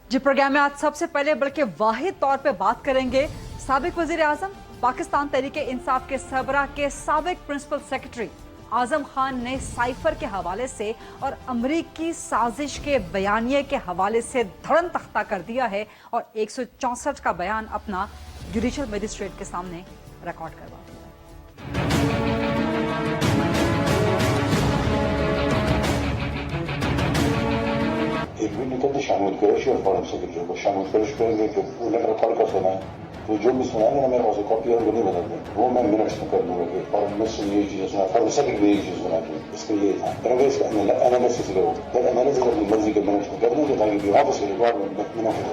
जी programme में आज सबसे पहले बल्कि वाहिद तौर पे बात करेंगे साबिक वजीर आजम पाकिस्तान तहरीके इंसाफ के सरबराह के साबिक प्रिंसिपल सेक्रेटरी आजम खान ने साइफर के हवाले से और अमरीकी साजिश के बयानिए के हवाले से धड़न तख्ता कर दिया है और 164 का बयान अपना जुडिशल मजिस्ट्रेट के सामने रिकॉर्ड करवा दिया है। एक भी निकल शामिल कुरैशी और फॉरम सेक्रेटरी को शामिल कुरैश करेंगे कि वो लेटर पढ़ कर सुना है तो जो भी सुनाएंगे ना मेरे पास कॉपी और वो नहीं बदलते वो मैं मिनट्स में कर दूंगा कि फॉरम मिनिस्टर ने ये चीजें सुना फॉरम सेक्रेटरी ने ये चीज सुना की इसका ये था करेंगे इसका एनालिसिस करो फिर एनालिसिस अपनी मर्जी के मिनट्स में कर देंगे ताकि वापस रिक्वायरमेंट न हो।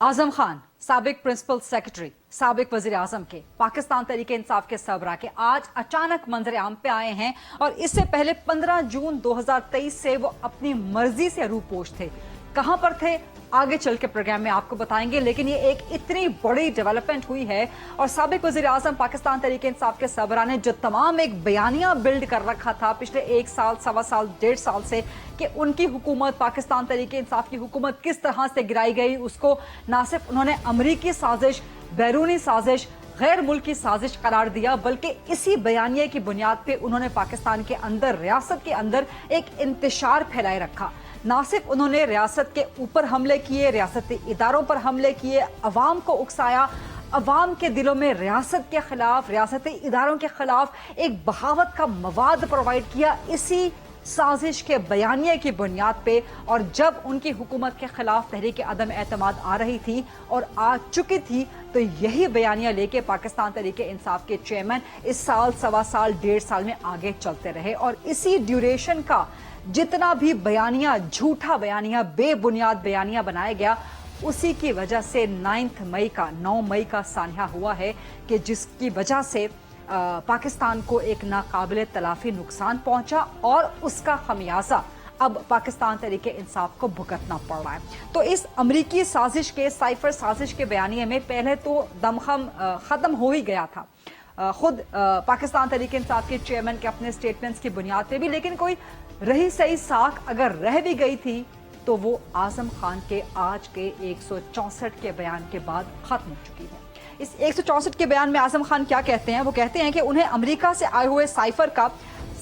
आजम खान साबिक प्रिंसिपल सेक्रेटरी साबिक वजीर आजम के पाकिस्तान तहरीके इंसाफ के सरबराह के आज अचानक मंजर आम पे आए हैं और इससे पहले 15 जून 2023 से वो अपनी मर्जी से रूपोश थे। कहां पर थे आगे चल के प्रोग्राम में आपको बताएंगे, लेकिन ये एक इतनी बड़ी डेवलपमेंट हुई है और साबिक वजीर आजम पाकिस्तान तहरीके इंसाफ के सरबराह ने जो तमाम एक बयानिया बिल्ड कर रखा था पिछले 1 साल, सवा साल, 1.5 साल से कि उनकी हुकूमत पाकिस्तान तहरीके इंसाफ की हुकूमत किस तरह से गिराई गई, उसको ना सिर्फ उन्होंने अमरीकी साजिश, बैरूनी साजिश, गैर मुल्की साजिश करार दिया, बल्कि इसी बयानिए की बुनियाद पे उन्होंने पाकिस्तान के अंदर, रियासत के अंदर एक इंतशार फैलाए रखा। ना सिर्फ उन्होंने रियासत के ऊपर हमले किए, रियासती इदारों पर हमले किए, अवाम को उकसाया, अवाम के दिलों में रियासत के खिलाफ, रियासती इदारों के खिलाफ एक बगावत का मवाद प्रोवाइड किया इसी साजिश के बयानिए की बुनियाद पे। और जब उनकी हुकूमत के खिलाफ तहरीक अदम एतमाद आ रही थी और आ चुकी थी तो यही बयानिया लेके पाकिस्तान तहरीके इंसाफ के चेयरमैन इस साल, सवा साल, 1.5 साल में आगे चलते रहे और इसी ड्यूरेशन का जितना भी बयानिया, झूठा बयानिया, बेबुनियाद बयानिया बनाया गया, उसी की वजह से 9 मई का सान्या हुआ है कि जिसकी वजह से पाकिस्तान को एक नाकाबिले तलाफी नुकसान पहुंचा और उसका खमियाजा अब पाकिस्तान तहरीके इंसाफ को भुगतना पड़ रहा है। तो इस अमरीकी साजिश के, साइफर साजिश के बयानिए में पहले तो दमखम खत्म हो ही गया था खुद पाकिस्तान तहरीके इंसाफ के चेयरमैन के अपने स्टेटमेंट्स की बुनियाद पे भी, लेकिन कोई रही सही साख अगर रह भी गई थी तो वो आजम खान के आज के 164 के बयान के बाद खत्म हो चुकी है। इस 164 के बयान में आजम खान क्या कहते हैं? वो कहते हैं कि उन्हें अमेरिका से आए हुए साइफर का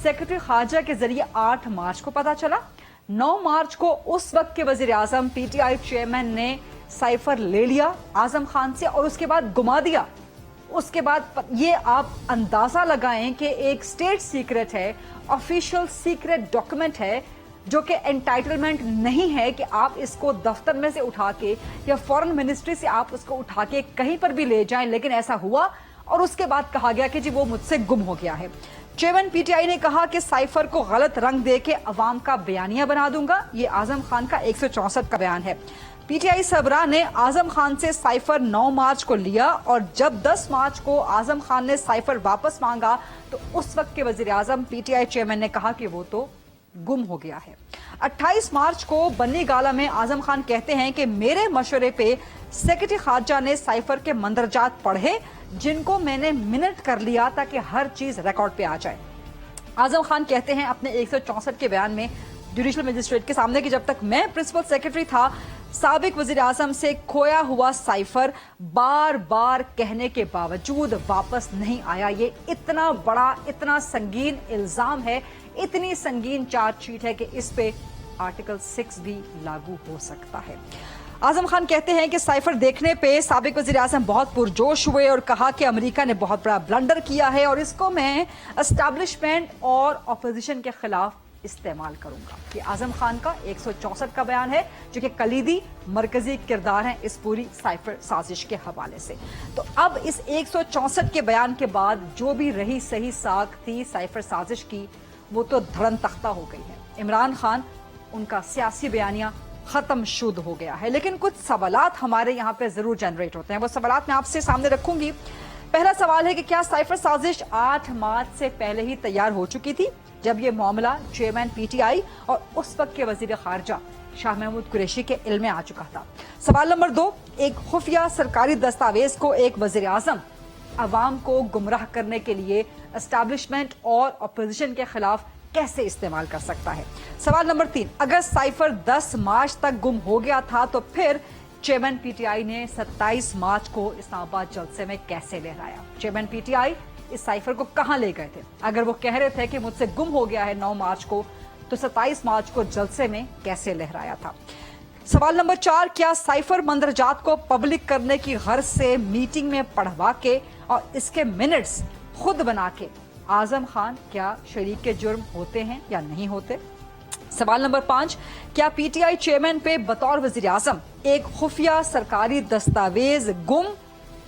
सेक्रेटरी खारजा के जरिए 8 मार्च को पता चला। 9 मार्च को उस वक्त के वजीर आजम पीटीआई चेयरमैन ने साइफर ले लिया आजम खान से और उसके बाद गुमा दिया। उसके बाद ये आप अंदाजा लगाएं कि एक स्टेट सीक्रेट है, ऑफिशियल सीक्रेट डॉक्यूमेंट है जो कि एंटाइटलमेंट नहीं है कि आप इसको दफ्तर में से उठा के या फॉरेन मिनिस्ट्री से आप उसको उठा के कहीं पर भी ले जाएं, लेकिन ऐसा हुआ और उसके बाद कहा गया कि जी वो मुझसे गुम हो गया है। चेयरमैन पीटीआई ने कहा कि साइफर को गलत रंग दे के अवाम का बयानिया बना दूंगा। ये आजम खान का 164 का बयान है। पीटीआई सरबराह ने आजम खान से साइफर 9 मार्च को लिया और जब 10 मार्च को आजम खान ने साइफर वापस मांगा तो उस वक्त के वजीर आजम पीटीआई चेयरमैन ने कहा कि वो तो गुम हो गया है। 28 मार्च को बन्नी गाला में आजम खान कहते हैं कि मेरे मशवरे पे सेक्रेटरी खारजा ने साइफर के मंदरजात पढ़े जिनको मैंने मिनट कर लिया ताकि हर चीज रिकॉर्ड पे आ जाए। आजम खान कहते हैं अपने 164 के बयान में जुडिशल मजिस्ट्रेट के सामने कि जब तक मैं प्रिंसिपल सेक्रेटरी था साबिक वजीर आजम से खोया हुआ साइफर बार बार कहने के बावजूद वापस नहीं आया। ये इतना बड़ा, इतना संगीन इल्जाम है, इतनी संगीन चार्जशीट है कि इस पे आर्टिकल 6 भी लागू हो सकता है। आजम खान कहते हैं कि साइफर देखने पे साबिक वजीर आजम बहुत पुरजोश हुए और कहा कि अमेरिका ने बहुत बड़ा ब्लंडर किया है और इसको मैं एस्टैब्लिशमेंट और ऑपोजिशन के खिलाफ इस्तेमाल करूंगा। ये आजम खान का 164 का बयान है जो कि कलीदी मरकजी किरदार है इस पूरी साइफर साजिश के हवाले से। तो अब इस 164 के बयान के बाद जो भी रही सही साख थी साइफर साजिश की वो तो धड़न तख्ता हो गई है। इमरान खान, उनका सियासी बयानिया खत्म शुद्ध हो गया है, लेकिन कुछ सवालात हमारे यहाँ पे जरूर जनरेट होते हैं। वो सवालात मैं आपसे सामने रखूंगी। पहला सवाल है कि क्या साइफर साजिश 8 मार्च से पहले ही तैयार हो चुकी थी जब ये मामला चेयरमैन पीटीआई और उस वक्त के वजीर खारजा शाह महमूद कुरैशी के इल्म में आ चुका था? सवाल नंबर 2, एक खुफिया सरकारी दस्तावेज को एक वजीर आजम अवाम को गुमराह करने के लिए एस्टैब्लिशमेंट और अपोजिशन के खिलाफ कैसे इस्तेमाल कर सकता है। सवाल नंबर 3, अगर साइफर 10 मार्च तक गुम हो गया था तो फिर चेयरमैन पीटीआई ने 27 मार्च को इस्लामाबाद जलसे में कैसे लहराया। चेयरमैन पीटीआई इस साइफर को कहां ले गए थे? अगर वो कह रहे थे कि मुझसे गुम हो गया है 9 मार्च को, तो 27 मार्च को जलसे में कैसे लहराया था। सवाल नंबर 4, क्या साइफर मंदरजात को पब्लिक करने की गर्ज से मीटिंग में पढ़वा के और इसके मिनट्स खुद बना के आजम खान क्या शरीक के जुर्म होते हैं या नहीं होते। सवाल नंबर 5, क्या पीटीआई चेयरमैन पे बतौर वजीर आजम एक खुफिया सरकारी दस्तावेज गुम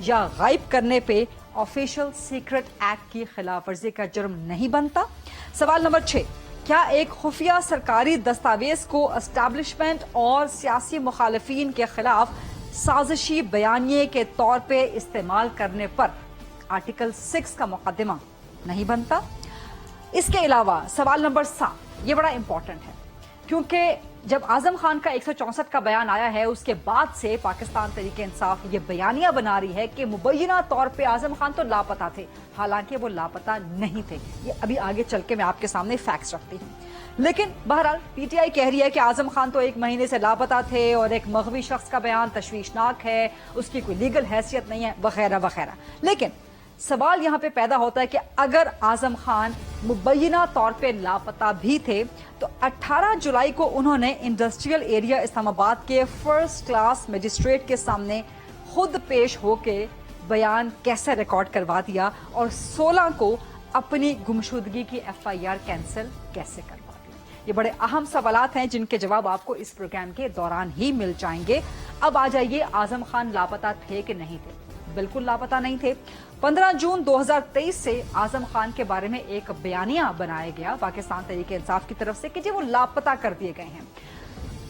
या गायब करने पे ऑफिशियल सीक्रेट एक्ट की खिलाफ वर्जी का जुर्म नहीं बनता। सवाल नंबर 6, क्या एक खुफिया सरकारी दस्तावेज को एस्टैब्लिशमेंट और सियासी मुखालिफिन के खिलाफ साजिशी बयानिए के तौर पे इस्तेमाल करने पर आर्टिकल 6 का मुकदमा नहीं बनता। इसके अलावा सवाल नंबर 7, ये बड़ा इंपॉर्टेंट है क्योंकि जब आजम खान का 164 का बयान आया है उसके बाद से पाकिस्तान तहरीक इंसाफ ये बयानिया बना रही है कि मुबैना तौर पे आजम खान तो लापता थे, हालांकि वो लापता नहीं थे। ये अभी आगे चल के मैं आपके सामने फैक्ट्स रखती हूँ, लेकिन बहरहाल पीटीआई कह रही है कि आजम खान तो 1 महीने से लापता थे और एक मगवी शख्स का बयान तशवीशनाक है, उसकी कोई लीगल हैसियत नहीं है, वगैरह वगैरह। लेकिन सवाल यहाँ पे पैदा होता है कि अगर आजम खान मुबैना तौर पे लापता भी थे तो 18 जुलाई को उन्होंने इंडस्ट्रियल एरिया इस्लामाबाद के फर्स्ट क्लास मजिस्ट्रेट के सामने खुद पेश होके बयान कैसे रिकॉर्ड करवा दिया और 16 को अपनी गुमशुदगी की FIR कैंसिल कैसे करवा दी। ये बड़े अहम सवालात हैं जिनके जवाब आपको इस प्रोग्राम के दौरान ही मिल जाएंगे। अब आ जाइए, आजम खान लापता थे कि नहीं थे? बिल्कुल लापता नहीं थे। 15 जून 2023 से आजम खान के बारे में एक बयानिया बनाया गया पाकिस्तान तहरीक इंसाफ की तरफ से कि जी वो लापता कर दिए गए हैं।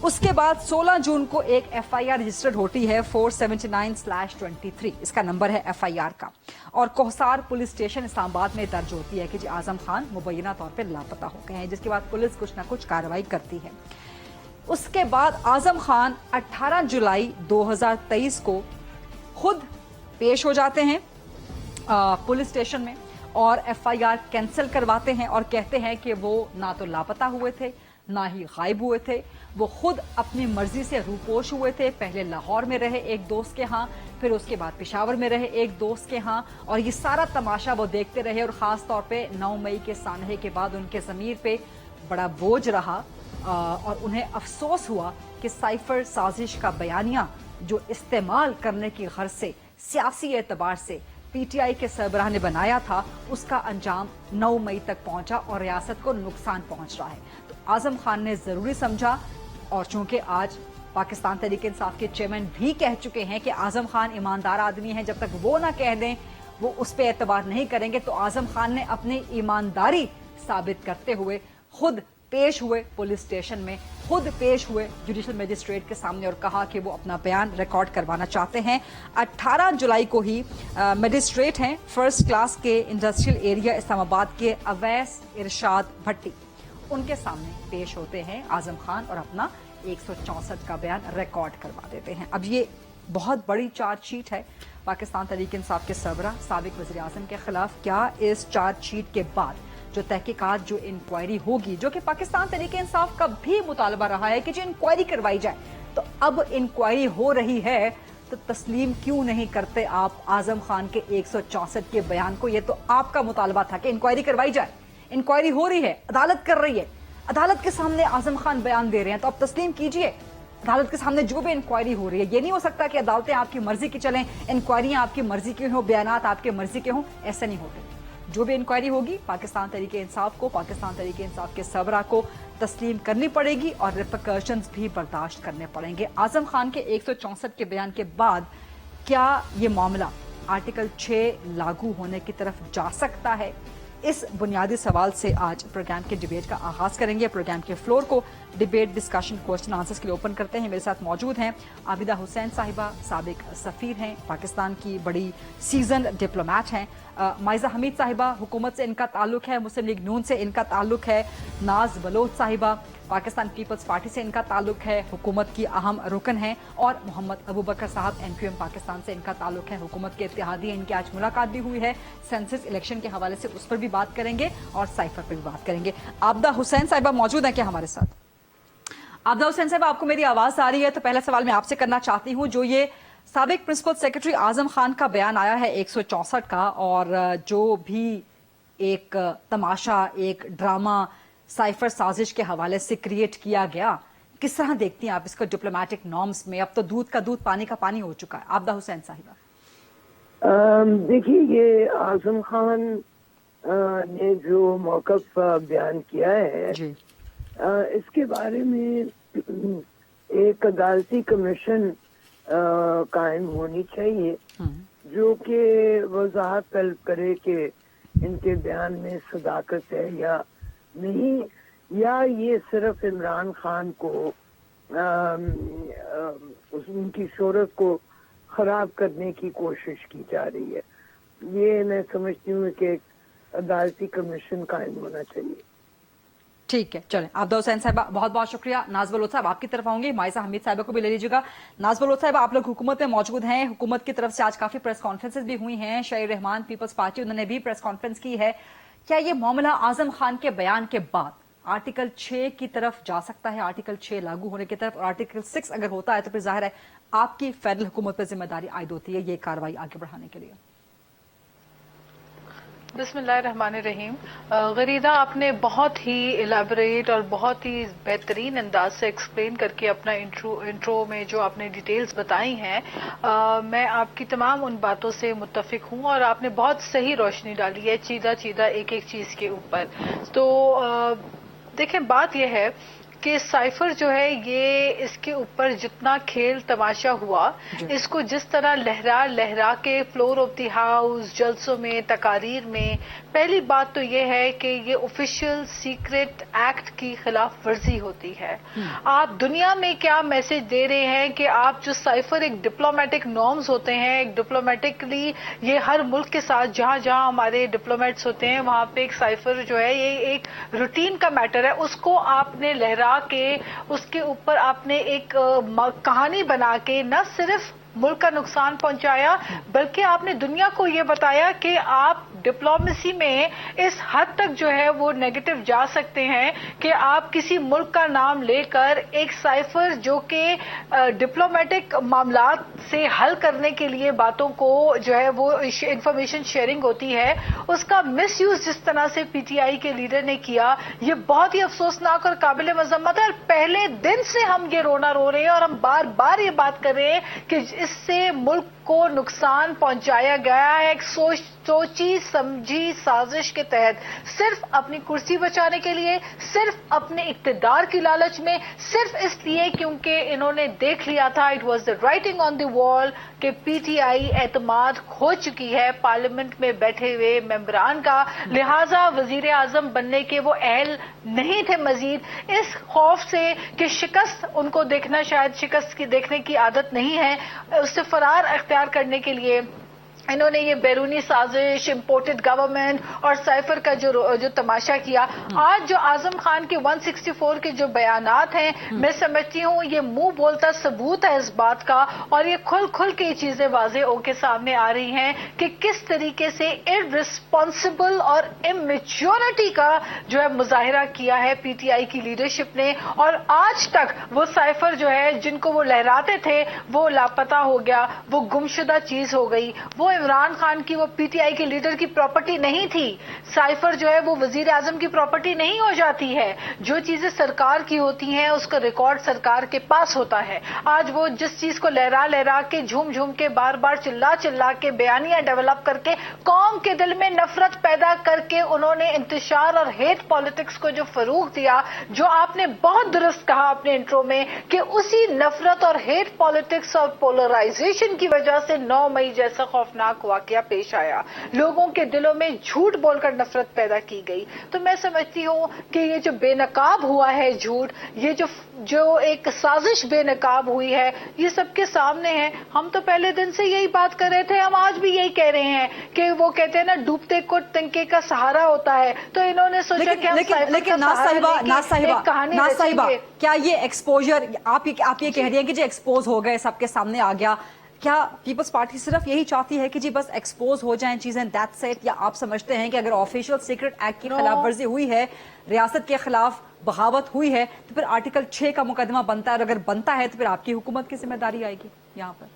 उसके बाद 16 जून को एक FIR रजिस्टर्ड होती है 479/23, इसका नंबर है FIR का, और कोहसार पुलिस स्टेशन इस्लामाबाद में दर्ज होती है कि जी आजम खान मुबैना तौर पर लापता हो गए हैं, जिसके बाद पुलिस कुछ ना कुछ कार्रवाई करती है। उसके बाद आजम खान 18 जुलाई 2023 को खुद पेश हो जाते हैं पुलिस स्टेशन में और FIR कैंसिल करवाते हैं और कहते हैं कि वो ना तो लापता हुए थे ना ही गायब हुए थे, वो खुद अपनी मर्जी से रूपोश हुए थे। पहले लाहौर में रहे एक दोस्त के यहाँ, फिर उसके बाद पेशावर में रहे एक दोस्त के यहाँ, और ये सारा तमाशा वो देखते रहे। और ख़ास तौर पे 9 मई के सानहे के बाद उनके ज़मीर पे बड़ा बोझ रहा और उन्हें अफसोस हुआ कि साइफर साजिश का बयानिया जो इस्तेमाल करने की गर्ज से सियासी एतबार से पीटीआई के सरबराह ने बनाया था, उसका अंजाम 9 मई तक पहुंचा और रियासत को नुकसान पहुंच रहा है। तो आजम खान ने जरूरी समझा, और चूंकि आज पाकिस्तान तहरीक इंसाफ के चेयरमैन भी कह चुके हैं कि आजम खान ईमानदार आदमी हैं, जब तक वो ना कह दें वो उस पर एतबार नहीं करेंगे, तो आजम खान ने अपनी ईमानदारी साबित करते हुए खुद पेश हुए पुलिस स्टेशन में, खुद पेश हुए जुडिशल मजिस्ट्रेट के सामने और कहा कि वो अपना बयान रिकॉर्ड करवाना चाहते हैं। 18 जुलाई को ही मजिस्ट्रेट हैं फर्स्ट क्लास के इंडस्ट्रियल एरिया इस्लामाबाद के अवैस इरशाद भट्टी, उनके सामने पेश होते हैं आजम खान और अपना 164 का बयान रिकॉर्ड करवा देते हैं। अब ये बहुत बड़ी चार्जशीट है पाकिस्तान तहरीक इंसाफ के सरबराह साबिक वज़ीर आज़म के खिलाफ। क्या इस चार्जशीट के बाद जो तहकीकात, जो इंक्वायरी होगी, जो कि पाकिस्तान तहरीक इंसाफ का भी मुतालबा रहा है कि जो इंक्वायरी करवाई जाए, तो अब इंक्वायरी हो रही है तो तस्लीम क्यों नहीं करते आप आजम खान के 164 के बयान को? ये तो आपका मुतालबा था कि इंक्वायरी करवाई जाए। इंक्वायरी हो रही है, अदालत कर रही है, अदालत के सामने आजम खान बयान दे रहे हैं, तो अब तस्लीम कीजिए। अदालत के सामने जो भी इंक्वायरी हो रही है, ये नहीं हो सकता कि अदालतें आपकी मर्जी की चलें, इंक्वायरियां आपकी मर्जी की हों, बयानात आपके मर्जी के हों, ऐसे नहीं होते। जो भी इंक्वायरी होगी पाकिस्तान तहरीक इंसाफ को, पाकिस्तान तहरीक इंसाफ के सरबराह को तस्लीम करनी पड़ेगी और रिपरकशंस भी बर्दाश्त करने पड़ेंगे। आजम खान के 164 के बयान के बाद क्या ये मामला आर्टिकल 6 लागू होने की तरफ जा सकता है? इस बुनियादी सवाल से आज प्रोग्राम के डिबेट का आगाज करेंगे। प्रोग्राम के फ्लोर को डिबेट, डिस्कशन, क्वेश्चन आंसर्स के लिए ओपन करते हैं। मेरे साथ मौजूद हैं आबिदा हुसैन साहिबा, साबिक सफीर हैं, पाकिस्तान की बड़ी सीजन डिप्लोमेट हैं। माइजा हमीद साहिबा, हुकूमत से इनका ताल्लुक है, मुस्लिम लीग नून से इनका ताल्लुक है। नाज बलोच साहिबा, पाकिस्तान पीपल्स पार्टी से इनका ताल्लुक है, हुकूमत की अहम रुकन है। और मोहम्मद अबू बकर साहब, एमक्यूएम पाकिस्तान से इनका ताल्लुक है, हुकूमत के इत्तेहादी हैं। इनकी आज मुलाकात भी हुई है सेंसस इलेक्शन के हवाले से, उस पर भी बात करेंगे और साइफर पर भी बात करेंगे। आबिदा हुसैन साहिबा मौजूद है क्या हमारे साथ? आबिदा हुसैन साहिबा, आपको मेरी आवाज आ रही है? तो पहला सवाल मैं आपसे करना चाहती हूँ, जो ये साबिक प्रिंसिपल सेक्रेटरी आजम खान का बयान आया है 164 का, और जो भी एक तमाशा, एक ड्रामा साइफर साजिश के हवाले से क्रिएट किया गया, किस तरह देखती हैं आप इसको डिप्लोमेटिक नॉर्म्स में? अब तो दूध का दूध, पानी का पानी हो चुका है। आबिदा हुसैन साहिबा। देखिए, ये आजम खान ने जो मौक़िफ़ बयान किया है जी, इसके बारे में एक अदालती कमीशन कायम होनी चाहिए जो कि वजाहत तलब करे कि इनके बयान में सदाकत है या नहीं, या ये सिर्फ इमरान खान को उनकी शोहरत को खराब करने की कोशिश की जा रही है। ये मैं समझती हूँ कि एक अदालती कमीशन कायम होना चाहिए। ठीक है, चलें। आबिदा हुसैन साहिबा, बहुत बहुत शुक्रिया। नाज बलोच साहब, आपकी तरफ आऊंगी। माइजा हमीद साहिबा को भी ले लीजिएगा। नाज बलोच साहब, आप लोग हुकूमत में मौजूद हैं, हुकूमत की तरफ से आज काफी प्रेस कॉन्फ्रेंसेस भी हुई हैं। शहीर रहमान पीपल्स पार्टी, उन्होंने भी प्रेस कॉन्फ्रेंस की है। क्या ये मामला आजम खान के बयान के बाद आर्टिकल 6 की तरफ जा सकता है, आर्टिकल 6 लागू होने की तरफ? और आर्टिकल 6 अगर होता है तो फिर जाहिर है आपकी फेडरल हुकूमत पर जिम्मेदारी आयद होती है ये कार्रवाई आगे बढ़ाने के लिए। बिस्मिल्लाहिर्रहमानिर्रहीम। गरीदा, आपने बहुत ही इलेबोरेट और बहुत ही बेहतरीन अंदाज से एक्सप्लेन करके अपना इंट्रो में जो आपने डिटेल्स बताई हैं, मैं आपकी तमाम उन बातों से मुत्तफिक हूं और आपने बहुत सही रोशनी डाली है चीदा चीदा एक एक चीज के ऊपर। तो देखें, बात यह है कि साइफर जो है, ये इसके ऊपर जितना खेल तमाशा हुआ, इसको जिस तरह लहरा लहरा के फ्लोर ऑफ द हाउस, जलसों में, तकारीर में, पहली बात तो ये है कि ये ऑफिशियल सीक्रेट एक्ट की खिलाफ वर्जी होती है। आप दुनिया में क्या मैसेज दे रहे हैं कि आप जो साइफर, एक डिप्लोमेटिक नॉर्म्स होते हैं, एक डिप्लोमेटिकली ये हर मुल्क के साथ जहां जहां हमारे डिप्लोमेट्स होते हैं वहां पे एक साइफर जो है ये एक रूटीन का मैटर है, उसको आपने लहरा के उसके ऊपर आपने एक कहानी बना के न सिर्फ मुल्क का नुकसान पहुंचाया, बल्कि आपने दुनिया को ये बताया कि आप डिप्लोमेसी में इस हद तक जो है वो नेगेटिव जा सकते हैं कि आप किसी मुल्क का नाम लेकर एक साइफर जो कि डिप्लोमेटिक मामलात से हल करने के लिए बातों को जो है वो इंफॉर्मेशन शेयरिंग होती है, उसका मिसयूज जिस तरह से पीटीआई के लीडर ने किया, ये बहुत ही अफसोसनाक और काबिल मजम्मत है। और पहले दिन से हम ये रोना रो रहे हैं और हम बार बार ये बात कर रहे हैं कि इससे मुल्क को नुकसान पहुंचाया गया है एक सोची समझी साजिश के तहत, सिर्फ अपनी कुर्सी बचाने के लिए, सिर्फ अपने इक्तदार की लालच में, सिर्फ इसलिए क्योंकि इन्होंने देख लिया था, it was the writing on the wall कि पीटीआई एतमाद खो चुकी है पार्लियामेंट में बैठे हुए मेंबरान का, लिहाजा वजीर आजम बनने के वो अहल नहीं थे मजीद। इस खौफ से कि शिकस्त उनको देखना, शायद शिकस्त की देखने की आदत नहीं है, उससे फरार अख्तियार करने के लिए इन्होंने ये बैरूनी साजिश, इम्पोर्टेड गवर्नमेंट और साइफर का जो तमाशा किया। आज जो आजम खान के 164 के जो बयानात हैं, मैं समझती हूँ ये मुंह बोलता सबूत है इस बात का, और ये खुल खुल के चीजें वाजे होके सामने आ रही हैं कि किस तरीके से इररिस्पॉन्सिबल और इमेच्योरिटी का जो है मुजाहिरा किया है पीटीआई की लीडरशिप ने। और आज तक वो साइफर जो है जिनको वो लहराते थे वो लापता हो गया, वो गुमशुदा चीज हो गई। वो इमरान खान की, वो पीटीआई के लीडर की प्रॉपर्टी नहीं थी। साइफर जो है वो वजीर आजम की प्रॉपर्टी नहीं हो जाती है। जो चीजें सरकार की होती हैं उसका रिकॉर्ड सरकार के पास होता है। आज वो जिस चीज को लहरा लहरा के, झूम झूम के, बार बार चिल्ला चिल्ला के, बयानियां डेवलप करके, कौम के दिल में नफरत पैदा करके उन्होंने इंतशार और हेट पॉलिटिक्स को जो फरूग दिया, जो आपने बहुत दुरुस्त कहा अपने इंट्रो में कि उसी नफरत और हेट पॉलिटिक्स और पोलराइजेशन की वजह से 9 मई जैसा खौफनाक शर्मनाक वाकया पेश आया, लोगों के दिलों में झूठ बोलकर नफरत पैदा की गई। तो मैं समझती हूँ कि ये जो बेनकाब हुआ है झूठ, ये जो एक साजिश बेनकाब हुई है, ये सबके सामने है। हम तो पहले दिन से यही बात कर रहे थे, हम आज भी यही कह रहे हैं कि वो कहते हैं ना, डूबते को तिनके का सहारा होता है। तो इन्होंने सोचा कि हम लेकिन नाज साहिबा, क्या ये एक्सपोजर आप ये कह रही हैं कि जो एक्सपोज हो गए, सबके सामने आ गया, क्या पीपल्स पार्टी सिर्फ यही चाहती है कि जी बस एक्सपोज हो जाएं चीजें, दैट्स इट? या आप समझते हैं कि अगर ऑफिशियल सीक्रेट एक्ट की खिलाफ वर्जी हुई है, रियासत के खिलाफ बगावत हुई है, तो फिर आर्टिकल 6 का मुकदमा बनता है, और अगर बनता है तो फिर आपकी हुकूमत की जिम्मेदारी आएगी यहाँ पर?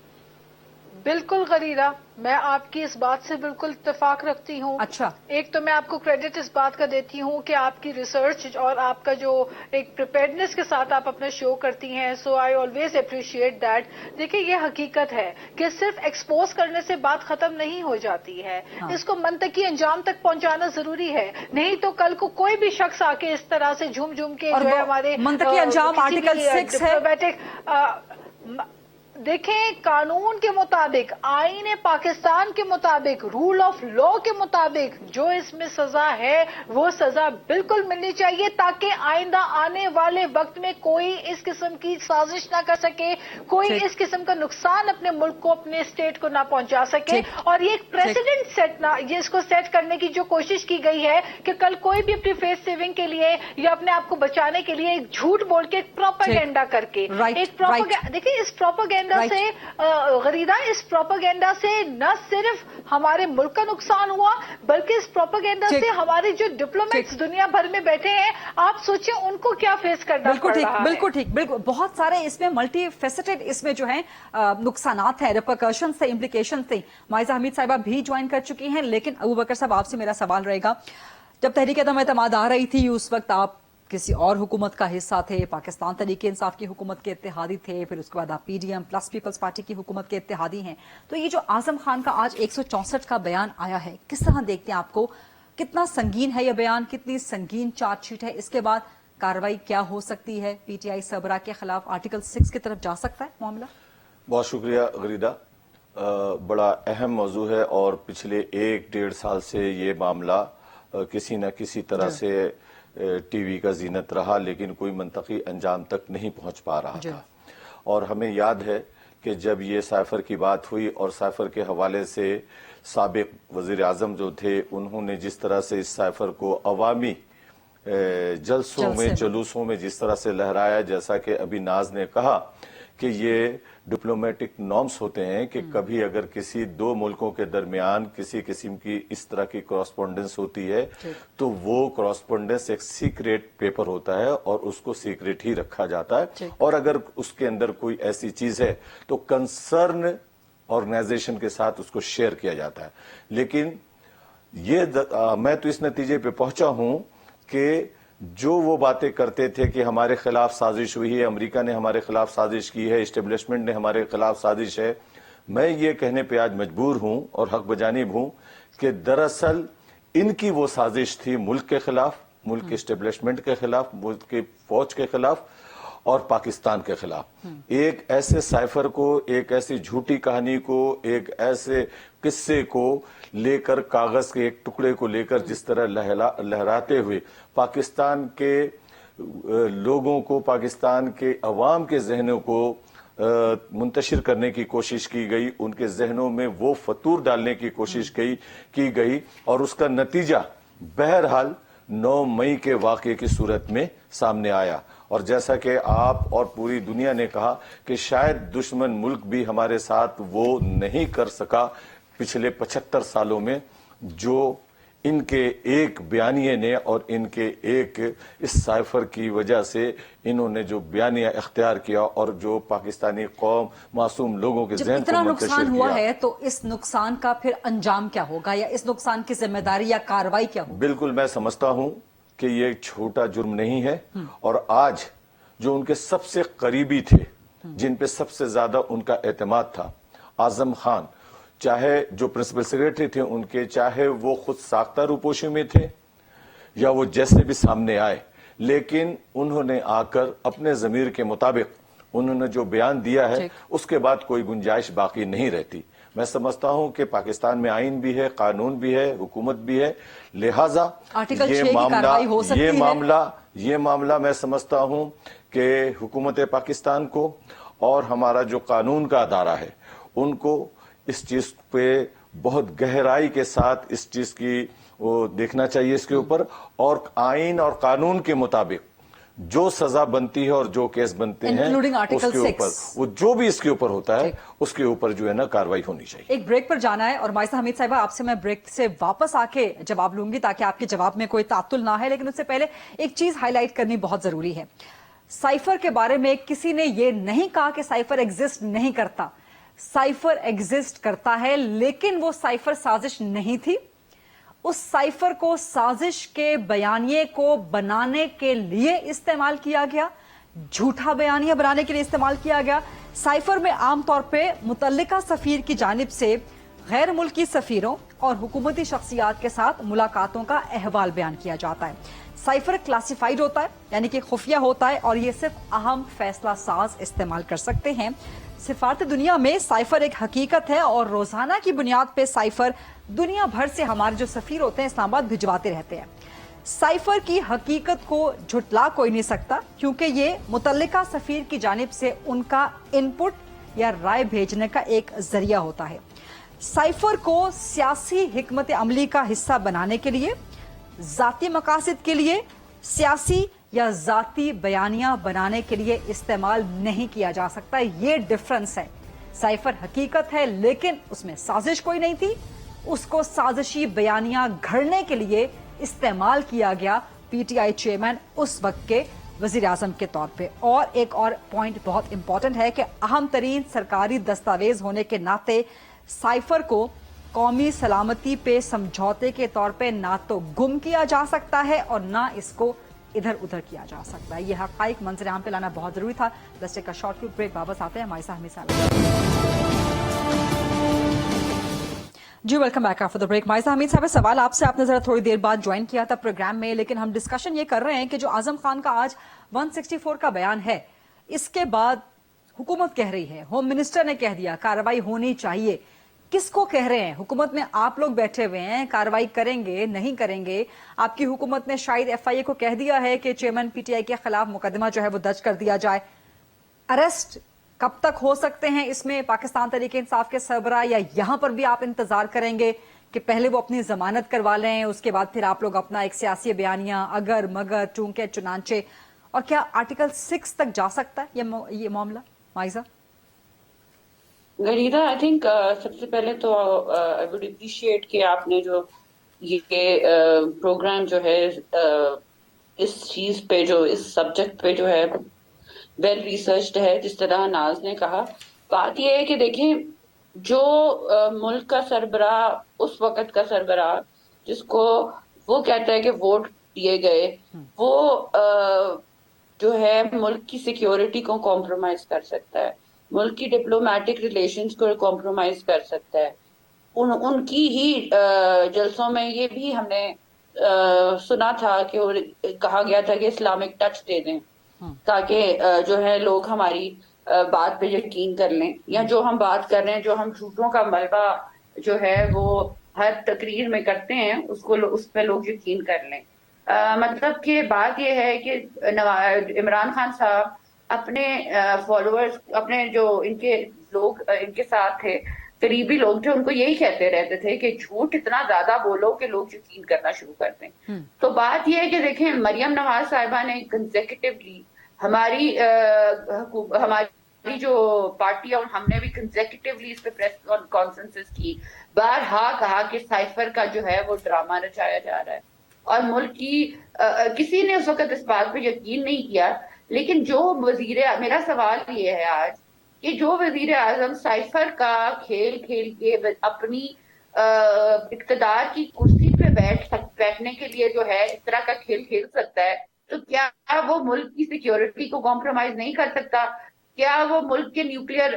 बिल्कुल गरीरा, मैं आपकी इस बात से बिल्कुल इत्तेफाक रखती हूँ। अच्छा, एक तो मैं आपको क्रेडिट इस बात का देती हूँ कि आपकी रिसर्च और आपका जो एक प्रिपेयर्डनेस के साथ आप अपना शो करती हैं, सो आई ऑलवेज अप्रिशिएट दैट। देखिए, ये हकीकत है कि सिर्फ एक्सपोज करने से बात खत्म नहीं हो जाती है। हाँ। इसको मंतकी अंजाम तक पहुंचाना जरूरी है, नहीं तो कल को कोई भी शख्स आके इस तरह से झूम झूम के जो है हमारे मंतकी अंजाम आर्टिकल 6 है। देखें, कानून के मुताबिक, आईन पाकिस्तान के मुताबिक, रूल ऑफ लॉ के मुताबिक जो इसमें सजा है वो सजा बिल्कुल मिलनी चाहिए, ताकि आइंदा आने वाले वक्त में कोई इस किस्म की साजिश ना कर सके, कोई इस किस्म का नुकसान अपने मुल्क को, अपने स्टेट को ना पहुंचा सके। और ये एक प्रेसिडेंट सेट ना, ये इसको सेट करने की जो कोशिश की गई है कि कल कोई भी अपनी फेस सेविंग के लिए या अपने आप को बचाने के लिए एक झूठ बोल के, एक प्रोपेगेंडा करके, एक प्रोपेगेंडा, देखिए इस प्रोपेगेंडा से गरीदा, इस प्रोपेगेंडा से न सिर्फ हमारे मुल्क का नुकसान हुआ, बल्कि इस प्रोपेगेंडा से हमारे जो डिप्लोमेट्स दुनिया भर में बैठे हैं, आप सोचिए उनको क्या फेस करना पड़ रहा है। बिल्कुल ठीक, बिल्कुल। बहुत सारे इसमें मल्टी फेसेटेड इसमें जो है नुकसानात है, रिपरकशन से, इम्प्लीकेशन से। माइजा हमीद साहिबा भी ज्वाइन कर चुकी हैं, लेकिन अबू बकर साहब, आपसे मेरा सवाल रहेगा, जब तहरीक अदम एतमाद आ रही थी, उस वक्त आप किसी और हुकूमत का हिस्सा थे, पाकिस्तान तहरीक इंसाफ की हुकूमत के इत्तेहादी थे, फिर उसके बाद आप पीडीएम प्लस पीपल्स पार्टी की हुकूमत के इत्तेहादी हैं। तो ये जो आजम खान का आज 164 का बयान आया है, किस तरह देखते हैं आपको? कितना संगीन है ये बयान, कितनी संगीन चार्जशीट है? इसके बाद कार्रवाई क्या हो सकती है? पीटीआई सरबराह के खिलाफ आर्टिकल 6 की तरफ जा सकता है मामला? बहुत शुक्रिया गरीदा, बड़ा अहम मौजू है और पिछले 1-1.5 साल से ये मामला किसी न किसी तरह से टीवी का जीनत रहा, लेकिन कोई मंतकी अंजाम तक नहीं पहुंच पा रहा था। और हमें याद है कि जब ये साइफर की बात हुई और साइफर के हवाले से साबिक वजीर आजम जो थे, उन्होंने जिस तरह से इस साइफर को अवामी जलसों में, जुलूसों में जिस तरह से लहराया, जैसा कि अभी नाज ने कहा कि ये डिप्लोमेटिक नॉर्म्स होते हैं कि कभी अगर किसी दो मुल्कों के दरमियान किसी किस्म की इस तरह की कॉरस्पॉन्डेंस होती है, तो वो कॉरस्पॉन्डेंस एक सीक्रेट पेपर होता है और उसको सीक्रेट ही रखा जाता है। और अगर उसके अंदर कोई ऐसी चीज है तो कंसर्न ऑर्गेनाइजेशन के साथ उसको शेयर किया जाता है। लेकिन ये मैं तो इस नतीजे पे पहुंचा हूं कि जो वो बातें करते थे कि हमारे खिलाफ साजिश हुई है, अमेरिका ने हमारे खिलाफ साजिश की है, एस्टेब्लिशमेंट ने हमारे खिलाफ साजिश है, मैं ये कहने पे आज मजबूर हूं और हक बजानिब हूं कि दरअसल इनकी वो साजिश थी मुल्क के खिलाफ, मुल्क के एस्टेब्लिशमेंट के खिलाफ, मुल्क की फौज के खिलाफ और पाकिस्तान के खिलाफ। एक ऐसे साइफर को, एक ऐसी झूठी कहानी को, एक ऐसे किस्से को लेकर, कागज के एक टुकड़े को लेकर जिस तरह लहराते हुए पाकिस्तान के लोगों को, पाकिस्तान के अवाम के जहनों को मुंतशिर करने की कोशिश की गई, उनके जहनों में वो फतूर डालने की कोशिश की गई और उसका नतीजा बहरहाल 9 मई के वाक़े की सूरत में सामने आया। और जैसा कि आप और पूरी दुनिया ने कहा कि शायद दुश्मन मुल्क भी हमारे साथ वो नहीं कर सका पिछले 75 सालों में, जो इनके एक बयानिए ने और इनके एक इस साइफर की वजह से इन्होंने जो बयानिया इख्तियार किया और जो पाकिस्तानी कौम, मासूम लोगों के जहन को नुकसान हुआ है, तो इस नुकसान का फिर अंजाम क्या होगा या इस नुकसान की जिम्मेदारी या कार्रवाई क्या होगी? बिल्कुल, मैं समझता हूं कि ये छोटा जुर्म नहीं है और आज जो उनके सबसे करीबी थे, जिन पे सबसे ज्यादा उनका एतमाद था, आजम खान, चाहे जो प्रिंसिपल सेक्रेटरी थे उनके, चाहे वो खुद साख्ता रूपोशी में थे या वो जैसे भी सामने आए, लेकिन उन्होंने आकर अपने जमीर के मुताबिक उन्होंने जो बयान दिया है उसके बाद कोई गुंजाइश बाकी नहीं रहती। मैं समझता हूं कि पाकिस्तान में आइन भी है, कानून भी है, हुकूमत भी है, लिहाजा आर्टिकल 6 की कार्रवाई हो सकती है। ये मामला मैं समझता हूं कि हुकूमत पाकिस्तान को और हमारा जो कानून का अदारा है उनको इस चीज पे बहुत गहराई के साथ इस चीज की वो देखना चाहिए इसके ऊपर, और आइन और कानून के मुताबिक जो सजा बनती है और जो केस बनते हैं Including Article उसके 6, ऊपर वो जो भी इसके ऊपर होता है उसके ऊपर जो है ना कार्रवाई होनी चाहिए। एक ब्रेक पर जाना है और माइसा हमीद साहिबा आपसे मैं ब्रेक से वापस आके जवाब लूंगी ताकि आपके जवाब में कोई तातुल ना है, लेकिन उससे पहले एक चीज हाईलाइट करनी बहुत जरूरी है। साइफर के बारे में किसी ने ये नहीं कहा कि साइफर एग्जिस्ट नहीं करता, साइफर एग्जिस्ट करता है, लेकिन वो साइफर साजिश नहीं थी। उस साइफर को साजिश के बयानिए को बनाने के लिए इस्तेमाल किया गया, झूठा बयानिया बनाने के लिए इस्तेमाल किया गया। साइफर में आमतौर पे मुतल्लिका सफीर की जानिब से गैर मुल्की सफीरों और हुकूमती शख्सियात के साथ मुलाकातों का अहवाल बयान किया जाता है। साइफर क्लासिफाइड होता है, यानी कि खुफिया होता है, और ये सिर्फ अहम फैसला साज इस्तेमाल कर सकते हैं। सिफारत दुनिया में साइफर एक हकीकत है और रोजाना की बुनियाद पे साइफर दुनिया भर से हमारे जो सफीर होते हैं इस्लामाबाद भिजवाते रहते हैं। साइफर की हकीकत को झुटला कोई नहीं सकता, क्योंकि ये मुतल्लिका सफीर की जानिब से उनका इनपुट या राय भेजने का एक जरिया होता है। साइफर को सियासी हिकमत अमली का हिस्सा बनाने के लिए, जाती मकासद के लिए, सियासी या जाती बयानिया बनाने के लिए इस्तेमाल नहीं किया जा सकता। ये डिफरेंस है। साइफर हकीकत है लेकिन उसमें साजिश कोई नहीं थी, उसको साजिशी बयानिया घड़ने के लिए इस्तेमाल किया गया पीटीआई चेयरमैन उस वक्त के वजीर आजम के तौर पे। और एक और पॉइंट बहुत इंपॉर्टेंट है कि अहम तरीन सरकारी दस्तावेज होने के नाते साइफर को कौमी सलामती पे समझौते के तौर पे ना तो गुम किया जा सकता है और ना इसको इधर उधर किया जा सकता है। यह हकाइक मंजर आम पे लाना बहुत जरूरी था। Let's take a short break, वापस आते हैं हमारे साथ जी। Welcome back after the break. Maisa Hamid साहब, सवाल आपसे आपने जरा थोड़ी देर बाद ज्वाइन किया था प्रोग्राम में, लेकिन हम डिस्कशन ये कर रहे हैं कि जो आजम खान का आज 164 का बयान है, इसके बाद हुकूमत कह रही है, होम मिनिस्टर ने कह दिया कार्रवाई होनी चाहिए। किसको कह रहे हैं? हुकूमत में आप लोग बैठे हुए हैं, कार्रवाई करेंगे नहीं करेंगे? आपकी हुकूमत ने शायद एफआईए को कह दिया है कि चेयरमैन पीटीआई के खिलाफ मुकदमा जो है वो दर्ज कर दिया जाए। अरेस्ट कब तक हो सकते हैं इसमें पाकिस्तान तहरीक इंसाफ के सरबराह, या यहां पर भी आप इंतजार करेंगे कि पहले वो अपनी जमानत करवा लें, उसके बाद फिर आप लोग अपना एक सियासी बयानिया अगर मगर टूंके चुनाचे, और क्या आर्टिकल 6 तक जा सकता है ये मामला? माइजा गरीदा, आई थिंक सबसे पहले तो आई वुड अप्रिशिएट कि आपने जो ये प्रोग्राम जो है इस चीज पे, जो इस सब्जेक्ट पे जो है वेल रिसर्च्ड है। जिस तरह नाज ने कहा, बात यह है कि देखें, जो मुल्क का सरबराह, उस वक्त का सरबराह जिसको वो कहता है कि वोट दिए गए, वो जो है मुल्क की सिक्योरिटी को कॉम्प्रोमाइज कर सकता है, मुल्क की डिप्लोमेटिक रिलेशंस को कॉम्प्रोमाइज कर सकता है। उनकी ही जलसों में ये भी हमने सुना था कि कहा गया था कि इस्लामिक टच दे दें ताकि जो है लोग हमारी बात पे यकीन कर लें, या जो हम बात कर रहे हैं, जो हम झूठों का मलबा जो है वो हर तकरीर में करते हैं, उसको उस पे लोग यकीन कर लें। मतलब कि बात ये है कि इमरान खान साहब अपने फॉलोअर्स, अपने जो इनके लोग इनके साथ थे, करीबी लोग थे, उनको यही कहते रहते थे कि झूठ इतना ज्यादा बोलो कि लोग यकीन करना शुरू कर दें। तो बात यह है कि देखें, मरियम नवाज साहिबा ने कंसेक्यूटिवली हमारी जो पार्टी और हमने भी कंसेक्यूटिवली इस पे प्रेस कॉन्फ्रेंसेस की, बारहा कहा कि साइफर का जो है वो ड्रामा रचाया जा रहा है, और मुल्क की किसी ने उस वक्त इस बात पे यकीन नहीं किया। लेकिन जो मेरा सवाल ये है आज कि जो वजीर आजम साइफर का खेल खेल के अपनी इक्तदार की कुर्सी पे बैठने के लिए जो है इस तरह का खेल खेल सकता है, तो क्या वो मुल्क की सिक्योरिटी को कॉम्प्रोमाइज नहीं कर सकता? क्या वो मुल्क के न्यूक्लियर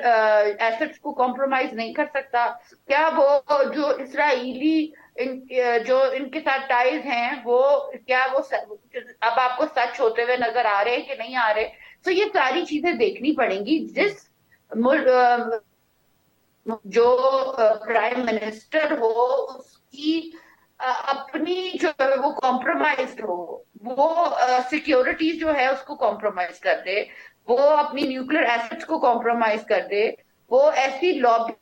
एसेट्स को कॉम्प्रोमाइज नहीं कर सकता? क्या वो जो इसराइली जो इनके साथ टाइज हैं, वो क्या वो अब आपको सच होते हुए नजर आ रहे हैं कि नहीं आ रहे? तो ये सारी चीजें देखनी पड़ेंगी। जिस जो प्राइम मिनिस्टर हो उसकी अपनी जो है वो कॉम्प्रोमाइज हो, वो सिक्योरिटी जो है उसको कॉम्प्रोमाइज कर दे, वो अपनी न्यूक्लियर एसेट्स को कॉम्प्रोमाइज कर दे, वो ऐसी लॉबी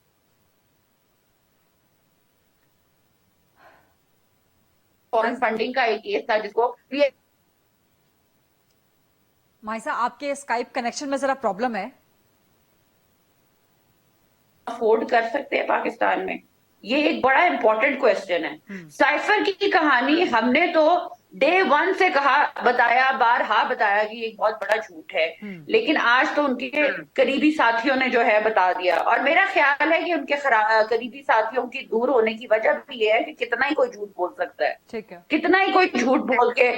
फॉरेन फंडिंग का एक केस था जिसको माइसा, आपके स्काइप कनेक्शन में जरा प्रॉब्लम है। अफोर्ड कर सकते हैं पाकिस्तान में, ये एक बड़ा इंपॉर्टेंट क्वेश्चन है। साइफर की कहानी हमने तो डे वन से बताया, बारहा बताया कि एक बहुत बड़ा झूठ है, लेकिन आज तो उनके करीबी साथियों ने जो है बता दिया, और मेरा ख्याल है कि उनके करीबी साथियों की दूर होने की वजह भी ये है कि कितना ही कोई झूठ बोल सकता है, ठीक है, कितना ही कोई झूठ बोल के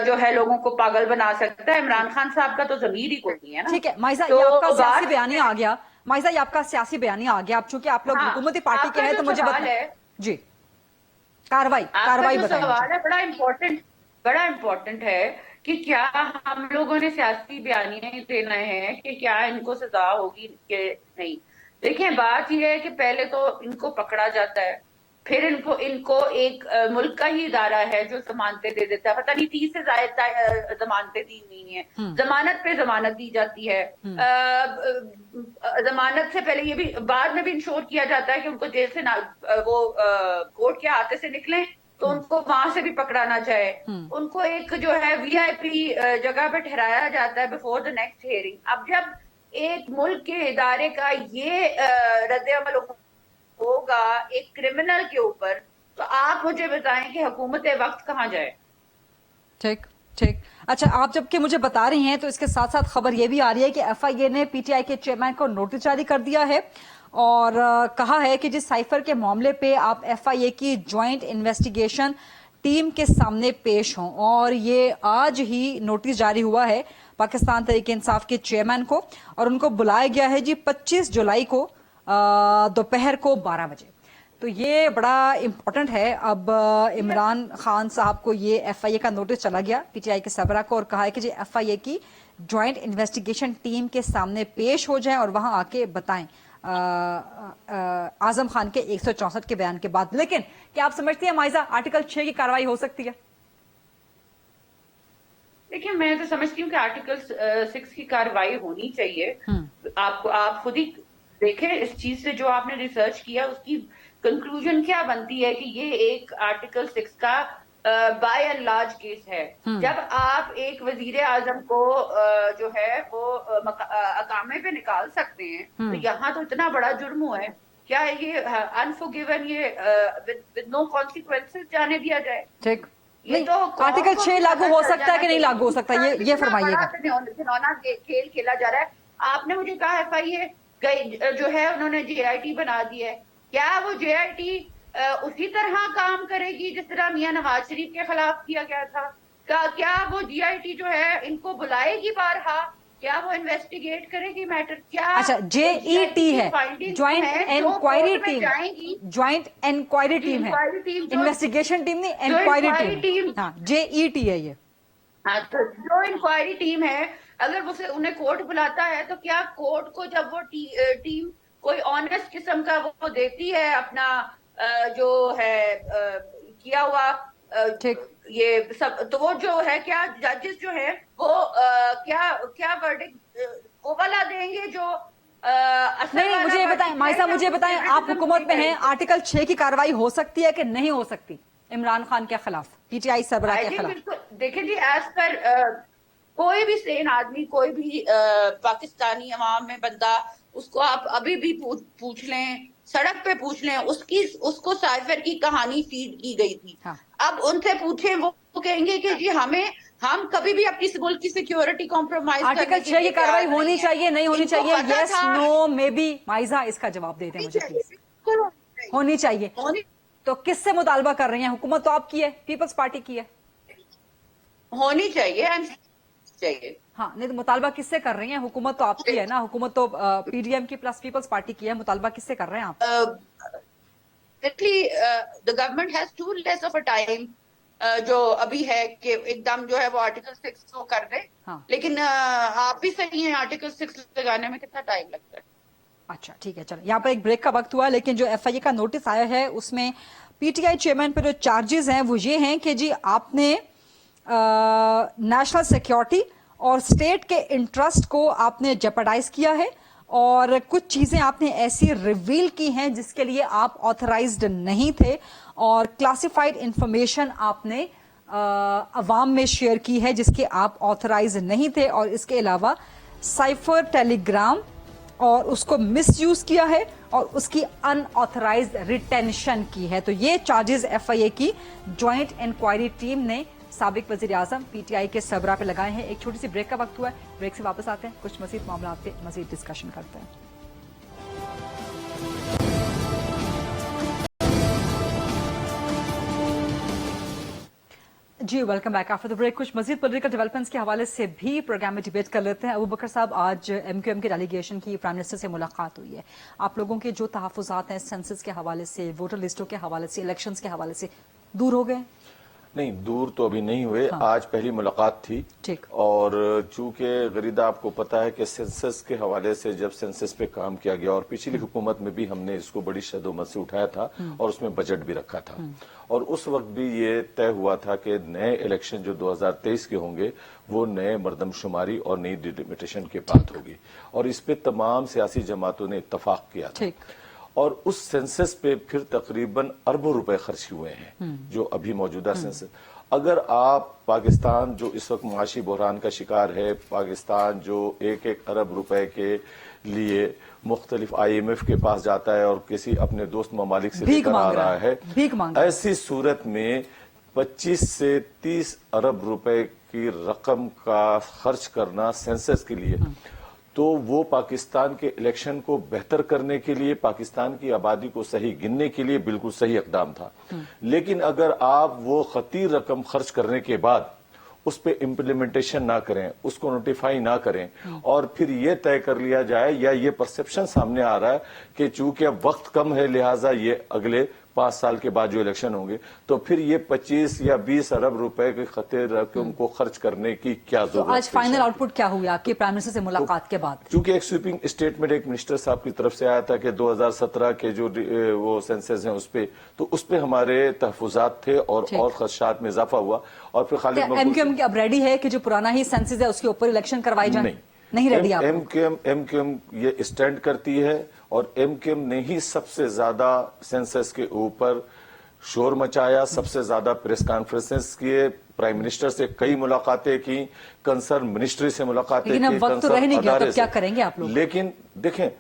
जो है लोगों को पागल बना सकता है। इमरान खान साहब का तो जमीर ही कोई नहीं है ना। ठीक है माइसा, तो ये आपका सियासी बयानी आ गया। माइसा, ये आपका सियासी बयानी आ गया। अब चूंकि आप लोग हाँ, हुकूमती पार्टी के हैं तो मुझे जी कार्रवाई बताइए। सवाल है बड़ा इम्पोर्टेंट है कि क्या हम लोगों ने सियासी बयानियां देना है कि क्या इनको सजा होगी कि नहीं। देखिए, बात यह है कि पहले तो इनको पकड़ा जाता है, फिर इनको एक मुल्क का ही इदारा है जो जमानतें दे देता है, पता नहीं 30 से ज्यादा जमानतें दी हुई हैं, जमानत पे जमानत दी जाती है। जमानत से पहले ये भी बाद में भी इंश्योर किया जाता है कि उनको जेल से ना वो कोर्ट के हाथे से निकले तो उनको वहां से भी पकड़ा ना जाए। उनको एक जो है वीआईपी जगह पे ठहराया जाता है बिफोर द नेक्स्ट हियरिंग। अब जब एक मुल्क के इदारे का ये रद्द-ए-अमल होगा एक क्रिमिनल के ऊपर, तो आप मुझे बताएं कि हुकूमत वक्त कहाँ जाए। ठीक ठीक। अच्छा, आप जबकि मुझे बता रही हैं तो इसके साथ साथ खबर यह भी आ रही है कि एफआईए ने पीटीआई के चेयरमैन को नोटिस जारी कर दिया है और कहा है कि जिस साइफर के मामले पे आप एफआईए की ज्वाइंट इन्वेस्टिगेशन टीम के सामने पेश हों, और ये आज ही नोटिस जारी हुआ है पाकिस्तान तहरीक इंसाफ के चेयरमैन को, और उनको बुलाया गया है जी 25 जुलाई को दोपहर को 12 बजे। तो ये बड़ा इम्पोर्टेंट है। अब इमरान खान साहब को ये एफआईए का नोटिस चला गया पीटीआई के सरबराह को, और कहा है कि जी एफआईए की ज्वाइंट इन्वेस्टिगेशन टीम के सामने पेश हो जाएं और वहां आके बताएं आजम खान के 164 के बयान के बाद। लेकिन क्या आप समझती हैं माइजा आर्टिकल 6 की कार्रवाई हो सकती है? देखिए, मैं तो समझती हूँ कि आर्टिकल 6 की कार्रवाई होनी चाहिए। आप खुद ही देखें इस चीज से जो आपने रिसर्च किया उसकी कंक्लूजन क्या बनती है कि ये एक आर्टिकल 6 का बाय एंड लार्ज केस है। जब आप एक वजीर आजम को जो है वो अकामे पे निकाल सकते हैं, तो यहाँ तो इतना बड़ा जुर्म हुआ है, क्या ये अनफॉरगिवन, ये विद नो कॉन्सिक्वेंसेस जाने दिया जाए? ठीक, ये तो आर्टिकल 6 लागू हो सकता है कि नहीं लागू हो सकता, ये फरमाइएगा। खिलौना खेल खेला जा रहा है। आपने मुझे कहा एफआईए जो है उन्होंने जेआईटी बना दी है, क्या वो जेआईटी उसी तरह काम करेगी जिस तरह मियां नवाज शरीफ के खिलाफ किया गया था? क्या वो जेआईटी जो है इनको बुलाएगी बारहा? क्या वो इन्वेस्टिगेट करेगी मैटर? क्या अच्छा, जेईटी है, joint inquiry team, joint inquiry team है, इन्वेस्टिगेशन टीम नहीं, इंक्वायरी टीम। हाँ, जेईटी है ये। हाँ, तो जो इंक्वायरी टीम है, अगर उन्हें कोर्ट बुलाता है तो क्या कोर्ट को जब वो टीम कोई ऑनेस्ट किस्म का वो देती है अपना जो है किया हुआ ये सब, तो वो जो है क्या जजेस जो है वो क्या वर्डिक्ट वो वाला देंगे जो नहीं? मुझे ये बताएं माइसा, मुझे बताएं, आप हुकूमत में हैं, आर्टिकल 6 की कार्रवाई हो सकती है कि नहीं हो सकती इमरान खान के खिलाफ, पीटीआई सरबराह के खिलाफ? देखिए जी, एज पर कोई भी सेन आदमी, कोई भी पाकिस्तानी अवाम में बंदा, उसको आप अभी भी पूछ लें, सड़क पे पूछ लें, उसको साइफर की कहानी फीड की गई थी। हाँ। अब उनसे पूछें, वो कहेंगे कि जी हम कभी भी अपनी मुल्क की सिक्योरिटी कॉम्प्रोमाइज आर्टिकल 6 की कार्रवाई होनी चाहिए, नहीं होनी चाहिए, yes no maybe? Maiza, इसका जवाब दे दें मुझे प्लीज। होनी चाहिए। तो किससे मुतालबा कर रही हैं? हुकूमत तो आपकी है, पीपल्स पार्टी की है। होनी चाहिए। हाँ, नहीं तो मुतालबा किससे कर रही हैं? हुकूमत तो आपकी है ना, हुकूमत तो पीडीएम की प्लस पीपल्स पार्टी की है, मुतालबा किससे कर रहे हैं आप? The government has to less of a time जो अभी है कि एकदम जो है वो आर्टिकल 6 को कर दे। हाँ। लेकिन आप भी सही हैं, आर्टिकल 6 लगाने में कितना टाइम लगता है? अच्छा ठीक है, चलो यहाँ पर एक ब्रेक का वक्त हुआ, लेकिन जो एफआईए का नोटिस आया है उसमें पीटीआई चेयरमैन पर जो चार्जेस हैं वो ये हैं कि जी आपने नेशनल सिक्योरिटी और स्टेट के इंटरेस्ट को आपने जेपरडाइज किया है, और कुछ चीजें आपने ऐसी रिवील की हैं जिसके लिए आप ऑथराइज्ड नहीं थे, और क्लासिफाइड इंफॉर्मेशन आपने अवाम में शेयर की है जिसके आप ऑथराइज नहीं थे, और इसके अलावा साइफर टेलीग्राम और उसको मिसयूज किया है और उसकी अनऑथराइज्ड रिटेंशन की है। तो ये चार्जेस एफआईए की ज्वाइंट इंक्वायरी टीम ने साबिक वजीर आजम पीटीआई के सरबरा पे लगाए हैं। एक छोटी सी ब्रेक का वक्त हुआ है, ब्रेक से वापस आते हैं, कुछ मजीद मामला पे मजीद डिस्कशन करते हैं। जी welcome back after the break. कुछ मजीद पॉलिटिकल डेवलपमेंट्स के हवाले से भी प्रोग्राम में डिबेट कर लेते हैं। अबू बकर साहब, आज एमक्यूएम के डेलीगेशन की प्राइम मिनिस्टर से मुलाकात हुई है। आप लोगों के जो तहफुजात हैं सेंसस के हवाले से, वोटर लिस्टों के हवाले से, इलेक्शंस के हवाले से, दूर हो गए? नहीं, दूर तो अभी नहीं हुए। हाँ। आज पहली मुलाकात थी। ठीक। और चूंकि गरीदा आपको पता है कि सेंसस के हवाले से जब सेंसस पे काम किया गया, और पिछली हुकूमत में भी हमने इसको बड़ी शदोमत से उठाया था और उसमें बजट भी रखा था, और उस वक्त भी ये तय हुआ था कि नए इलेक्शन जो 2023 के होंगे वो नए मर्दमशुमारी और नई डिलिमिटेशन के बाद होगी, और इस पे तमाम सियासी जमातों ने इत्तफाक किया था। और उस सेंसस पे फिर तकरीबन अरबों रुपए खर्च हुए हैं जो अभी मौजूदा सेंसस। अगर आप पाकिस्तान जो इस वक्त माशी बहरान का शिकार है, पाकिस्तान जो 1-1 अरब रुपए के लिए मुख्तलिफ IMF के पास जाता है और किसी अपने दोस्त ममालिक से लेकर आ रहा है, ऐसी सूरत में 25 से 30 अरब रुपए की रकम का खर्च करना सेंसस के लिए, तो वो पाकिस्तान के इलेक्शन को बेहतर करने के लिए, पाकिस्तान की आबादी को सही गिनने के लिए बिल्कुल सही इकदाम था। लेकिन अगर आप वो खतीर रकम खर्च करने के बाद उस पे इम्प्लीमेंटेशन ना करें, उसको नोटिफाई ना करें, और फिर ये तय कर लिया जाए या ये परसेप्शन सामने आ रहा है कि चूंकि अब वक्त कम है लिहाजा ये अगले 5 साल के बाद जो इलेक्शन होंगे, तो फिर ये 25 या 20 अरब रुपए के खतीर रकम को खर्च करने की क्या जरूरत? तो आज फाइनल आउटपुट क्या हुआ आपके प्राइम मिनिस्टर से मुलाकात के बाद? चूंकि एक स्वीपिंग स्टेटमेंट एक मिनिस्टर साहब की तरफ से आया था कि 2017 के जो वो सेंसस हैं उस पे, तो उस पे हमारे तहफुजात थे और खदशात में इजाफा हुआ। और फिर खालिद एमक्यूएम अब रेडी है कि जो पुराना ही सेंसस है उसके ऊपर इलेक्शन करवाई जाए? नहीं रेडी। एमक्यूएम ये स्टैंड करती है, और एमक्यूएम ने ही सबसे ज्यादा सेंसस के ऊपर शोर मचाया, सबसे ज्यादा प्रेस कॉन्फ्रेंसेस किए, प्राइम मिनिस्टर से कई मुलाकातें की, कंसर्न मिनिस्ट्री से मुलाकातें की। लेकिन वक्त तो रह नहीं गया, तब क्या करेंगे आप लोग? लेकिन देखें,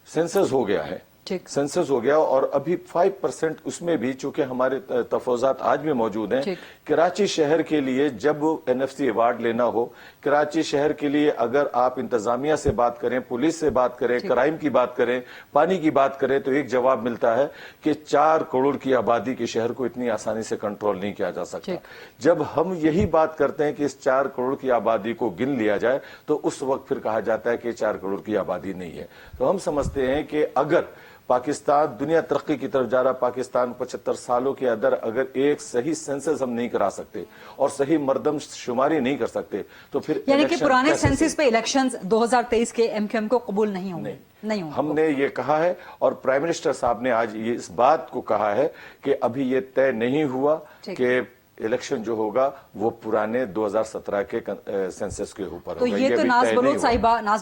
सेंसस हो गया है, सेंसस हो गया, और अभी 5% उसमें भी चूंकि हमारे तफावजात आज भी मौजूद हैं। कराची शहर के लिए जब NFC अवार्ड लेना हो, कराची शहर के लिए अगर आप इंतजामिया से बात करें, पुलिस से बात करें, क्राइम की बात करें, पानी की बात करें, तो एक जवाब मिलता है कि 4 करोड़ की आबादी के शहर को इतनी आसानी से कंट्रोल नहीं किया जा सकता। जब हम यही बात करते हैं कि इस 4 करोड़ की आबादी को गिन लिया जाए, तो उस वक्त फिर कहा जाता है कि 4 करोड़ की आबादी नहीं है। तो हम समझते हैं कि अगर पाकिस्तान दुनिया तरक्की की तरफ जा रहा, पाकिस्तान 75 सालों के अंदर अगर एक सही सेंसस हम नहीं करा सकते और सही मर्दम शुमारी नहीं कर सकते, तो फिर यानी कि पुराने सेंसस पे इलेक्शंस 2023 के एमक्यूएम को कबूल नहीं होंगे? नहीं होंगे, हमने ये कहा है, और प्राइम मिनिस्टर साहब ने आज ये इस बात को कहा है कि अभी ये तय नहीं हुआ कि इलेक्शन जो होगा वो पुराने 2017 के सेंसस के ऊपर तो होगा। ये तो नाज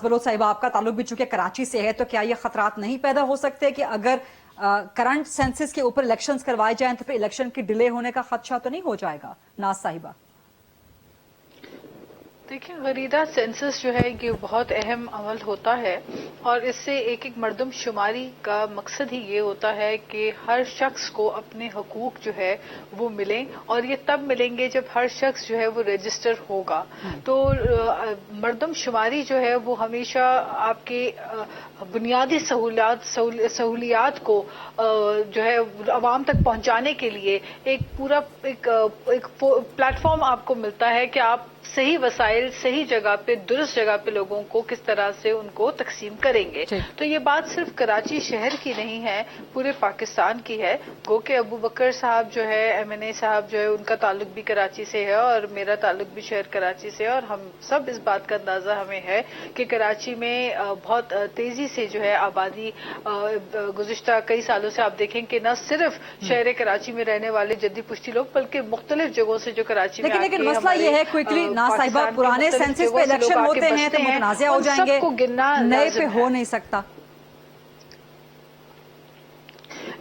बलोच साहिबा आपका ताल्लुक भी चूंकि कराची से है, तो क्या ये खतरात नहीं पैदा हो सकते कि अगर करंट सेंसस के ऊपर इलेक्शंस करवाए जाएं तो फिर इलेक्शन की डिले होने का खदशा तो नहीं हो जाएगा? नाज साहिबा, देखिए गरीदा, सेंसस जो है ये बहुत अहम अमल होता है, और इससे एक एक मर्दमशुमारी का मकसद ही ये होता है कि हर शख्स को अपने हकूक जो है वो मिलें, और ये तब मिलेंगे जब हर शख्स जो है वो रजिस्टर होगा। तो मर्दमशुमारी जो है वो हमेशा आपके बुनियादी सहूलियात को जो है आवाम तक पहुंचाने के लिए एक पूरा एक प्लेटफॉर्म आपको मिलता है कि आप सही वसाइल सही जगह पे दुरुस्त जगह पे लोगों को किस तरह से उनको तकसीम करेंगे। तो ये बात सिर्फ कराची शहर की नहीं है, पूरे पाकिस्तान की है। गो के अबू बकर साहब जो है, MNA साहब जो है, उनका ताल्लुक भी कराची से है और मेरा ताल्लुक भी शहर कराची से है, और हम सब इस बात का अंदाजा हमें है कि कराची में बहुत तेजी से जो है आबादी गुज़िश्ता कई सालों से आप देखें कि न सिर्फ शहर कराची में रहने वाले जद्दी पुश्ती लोग बल्कि मुख्तलिफ जगहों से जो कराची में लेकिन मसला ये है क्विकली ना साहिबा, पुराने सेंसस पे इलेक्शन होते हैं तो मुतनाज़ा हो जाएंगे, नए पे हो नहीं सकता।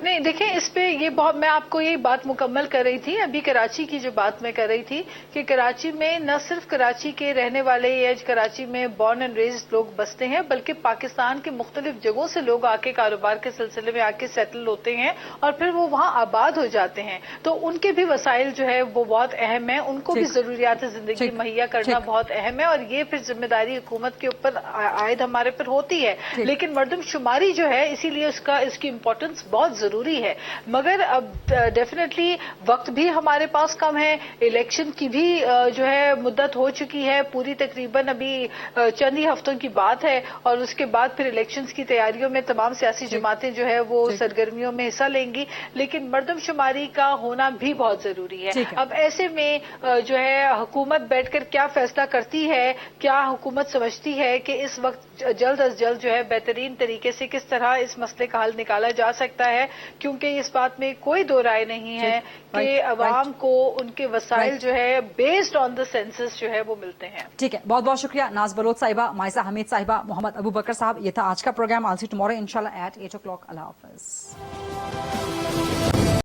नहीं देखें, इस पे ये बहुत, मैं आपको ये बात मुकम्मल कर रही थी अभी कराची की जो बात मैं कर रही थी कि कराची में न सिर्फ कराची के रहने वाले या कराची में बॉर्न एंड रेज्ड लोग बसते हैं बल्कि पाकिस्तान के मुख्तलिफ जगहों से लोग आके कारोबार के सिलसिले में आके सेटल होते हैं और फिर वो वहाँ आबाद हो जाते हैं। तो उनके भी वसाइल जो है वो बहुत अहम है, उनको भी जरूरियात जिंदगी मुहैया करना बहुत अहम है और ये फिर जिम्मेदारी हुकूमत के ऊपर आयद हमारे पर होती है। लेकिन मरदमशुमारी जो है इसीलिए इसकी इम्पोर्टेंस बहुत जरूरी है। मगर अब डेफिनेटली वक्त भी हमारे पास कम है, इलेक्शन की भी जो है मुद्दत हो चुकी है पूरी, तकरीबन अभी चंद ही हफ्तों की बात है और उसके बाद फिर इलेक्शंस की तैयारियों में तमाम सियासी जमातें जो है वो सरगर्मियों में हिस्सा लेंगी, लेकिन मर्दमशुमारी का होना भी बहुत जरूरी है। अब ऐसे में जो है हुकूमत बैठकर क्या फैसला करती है, क्या हुकूमत समझती है कि इस वक्त जल्द अज जल्द जो है बेहतरीन तरीके से किस तरह इस मसले का हल निकाला जा सकता है, क्योंकि इस बात में कोई दो राय नहीं है कि अवाम को उनके वसाइल जो है बेस्ड ऑन द सेंसस जो है वो मिलते हैं। ठीक है, बहुत बहुत शुक्रिया नाज बलोच साहिबा, माइसा हमीद साहिबा, मोहम्मद अबू बकर साहब। ये था आज का programme. I'll see you tomorrow इंशाल्लाह at 8 o'clock। अल्लाह हाफिज।